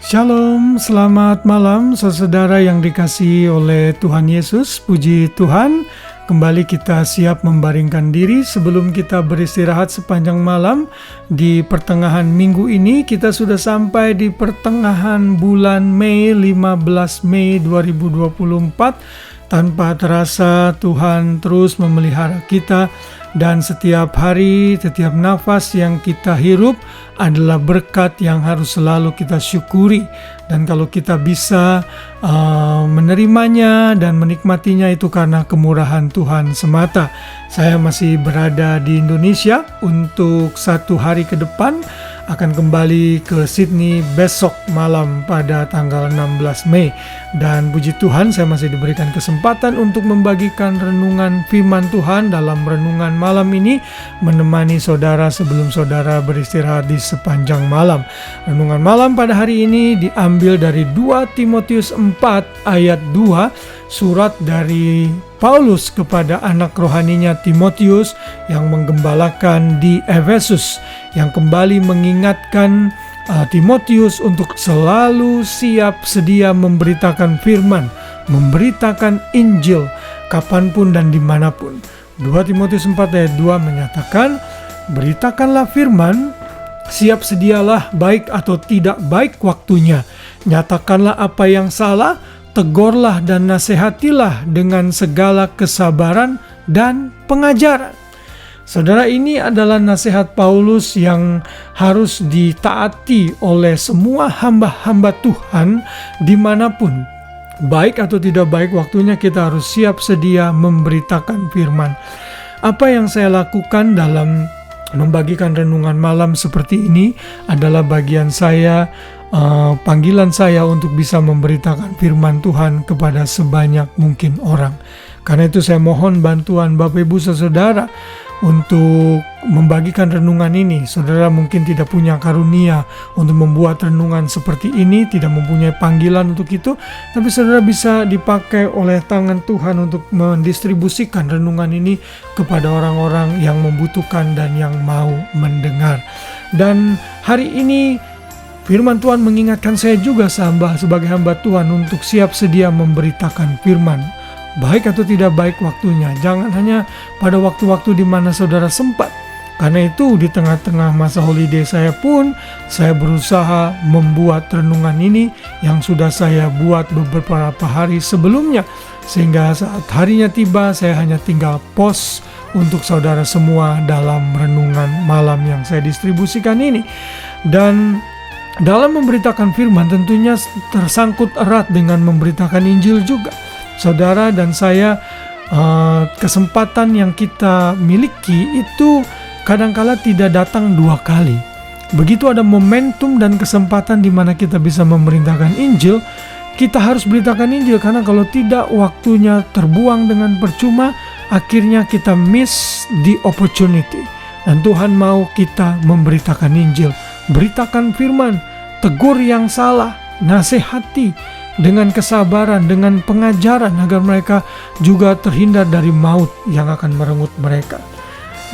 Shalom, selamat malam saudara yang dikasihi oleh Tuhan Yesus. Puji Tuhan, kembali kita siap membaringkan diri sebelum kita beristirahat sepanjang malam. Di pertengahan minggu ini kita sudah sampai di pertengahan bulan Mei, 15 Mei 2024. Tanpa terasa Tuhan terus memelihara kita. Dan setiap hari, setiap nafas yang kita hirup adalah berkat yang harus selalu kita syukuri. Dan kalau kita bisa menerimanya dan menikmatinya, itu karena kemurahan Tuhan semata. Saya masih berada di Indonesia untuk 1 hari ke depan. Akan kembali ke Sydney besok malam pada tanggal 16 Mei. Dan puji Tuhan, saya masih diberikan kesempatan untuk membagikan renungan firman Tuhan dalam renungan malam ini, menemani saudara sebelum saudara beristirahat di sepanjang malam. Renungan malam pada hari ini diambil dari 2 Timotius 4 ayat 2, surat dari Paulus kepada anak rohaninya Timotius yang menggembalakan di Efesus, yang kembali mengingatkan Timotius untuk selalu siap sedia memberitakan firman, memberitakan Injil kapanpun dan dimanapun. 2 Timotius 4 ayat 2 menyatakan, beritakanlah firman, siap sedialah baik atau tidak baik waktunya, nyatakanlah apa yang salah, tegurlah dan nasihatilah dengan segala kesabaran dan pengajaran. Saudara, ini adalah nasihat Paulus yang harus ditaati oleh semua hamba-hamba Tuhan dimanapun. Baik atau tidak baik waktunya, kita harus siap sedia memberitakan firman. Apa yang saya lakukan dalam membagikan renungan malam seperti ini adalah bagian saya, panggilan saya untuk bisa memberitakan firman Tuhan kepada sebanyak mungkin orang. Karena itu saya mohon bantuan Bapak Ibu Saudara untuk membagikan renungan ini. Saudara mungkin tidak punya karunia untuk membuat renungan seperti ini, tidak mempunyai panggilan untuk itu, tapi saudara bisa dipakai oleh tangan Tuhan untuk mendistribusikan renungan ini kepada orang-orang yang membutuhkan dan yang mau mendengar. Dan hari ini firman Tuhan mengingatkan saya juga sebagai hamba Tuhan untuk siap sedia memberitakan firman. Baik atau tidak baik waktunya, jangan hanya pada waktu-waktu di mana saudara sempat. Karena itu di tengah-tengah masa holiday saya pun, saya berusaha membuat renungan ini yang sudah saya buat beberapa hari sebelumnya. Sehingga saat harinya tiba, saya hanya tinggal post untuk saudara semua dalam renungan malam yang saya distribusikan ini. Dan dalam memberitakan firman tentunya tersangkut erat dengan memberitakan Injil juga. Saudara dan saya, kesempatan yang kita miliki itu kadangkala tidak datang 2 kali. Begitu ada momentum dan kesempatan di mana kita bisa memerintahkan Injil, kita harus beritakan Injil. Karena kalau tidak, waktunya terbuang dengan percuma, akhirnya kita miss the opportunity. Dan Tuhan mau kita memberitakan Injil, beritakan firman, tegur yang salah, nasihati dengan kesabaran, dengan pengajaran agar mereka juga terhindar dari maut yang akan merenggut mereka.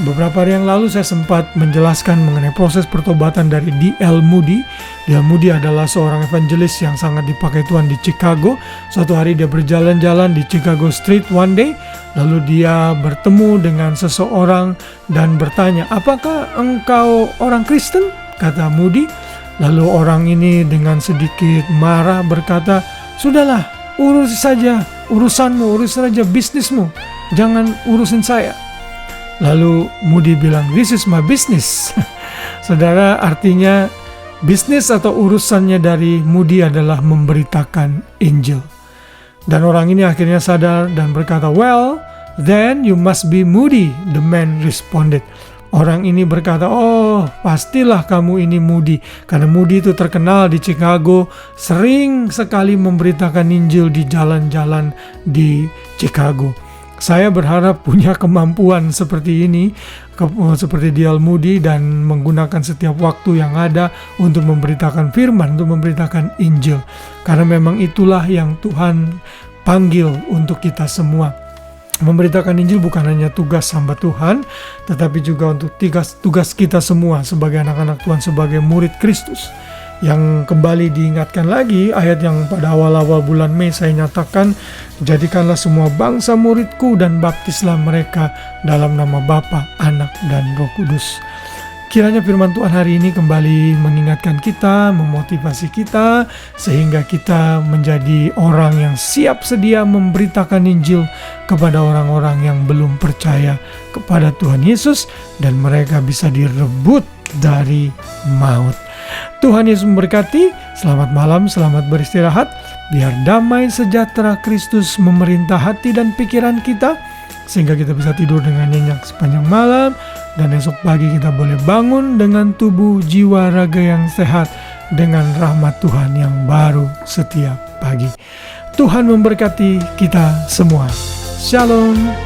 Beberapa hari yang lalu saya sempat menjelaskan mengenai proses pertobatan dari D.L. Moody. D.L. Moody adalah seorang evangelis yang sangat dipakai Tuhan di Chicago. Suatu hari dia berjalan-jalan di Chicago Street one day, lalu dia bertemu dengan seseorang dan bertanya, "Apakah engkau orang Kristen?" kata Moody. Lalu orang ini dengan sedikit marah berkata, "Sudahlah, urus saja urusanmu, urus saja bisnismu, jangan urusin saya." Lalu Moody bilang, "This is my business." Saudara, artinya bisnis atau urusannya dari Moody adalah memberitakan Injil. Dan orang ini akhirnya sadar dan berkata, "Well, then you must be Moody." The man responded. Orang ini berkata, "Oh, pastilah kamu ini Moody." Karena Moody itu terkenal di Chicago, sering sekali memberitakan Injil di jalan-jalan di Chicago. Saya berharap punya kemampuan seperti ini, seperti D.L. Moody, dan menggunakan setiap waktu yang ada untuk memberitakan firman, untuk memberitakan Injil. Karena memang itulah yang Tuhan panggil untuk kita semua. Memberitakan Injil bukan hanya tugas hamba Tuhan, tetapi juga untuk tugas kita semua sebagai anak-anak Tuhan, sebagai murid Kristus, Yang kembali diingatkan lagi ayat yang pada awal-awal bulan Mei saya nyatakan, jadikanlah semua bangsa muridku dan baptislah mereka dalam nama Bapa, Anak, dan Roh Kudus. Kiranya firman Tuhan hari ini kembali mengingatkan kita, memotivasi kita, sehingga kita menjadi orang yang siap sedia memberitakan Injil kepada orang-orang yang belum percaya kepada Tuhan Yesus, dan mereka bisa direbut dari maut. Tuhan Yesus memberkati. Selamat malam, selamat beristirahat. Biar damai sejahtera Kristus memerintah hati dan pikiran kita, sehingga kita bisa tidur dengan nyenyak sepanjang malam, dan esok pagi kita boleh bangun dengan tubuh, jiwa, raga yang sehat, dengan rahmat Tuhan yang baru setiap pagi. Tuhan memberkati kita semua. Shalom.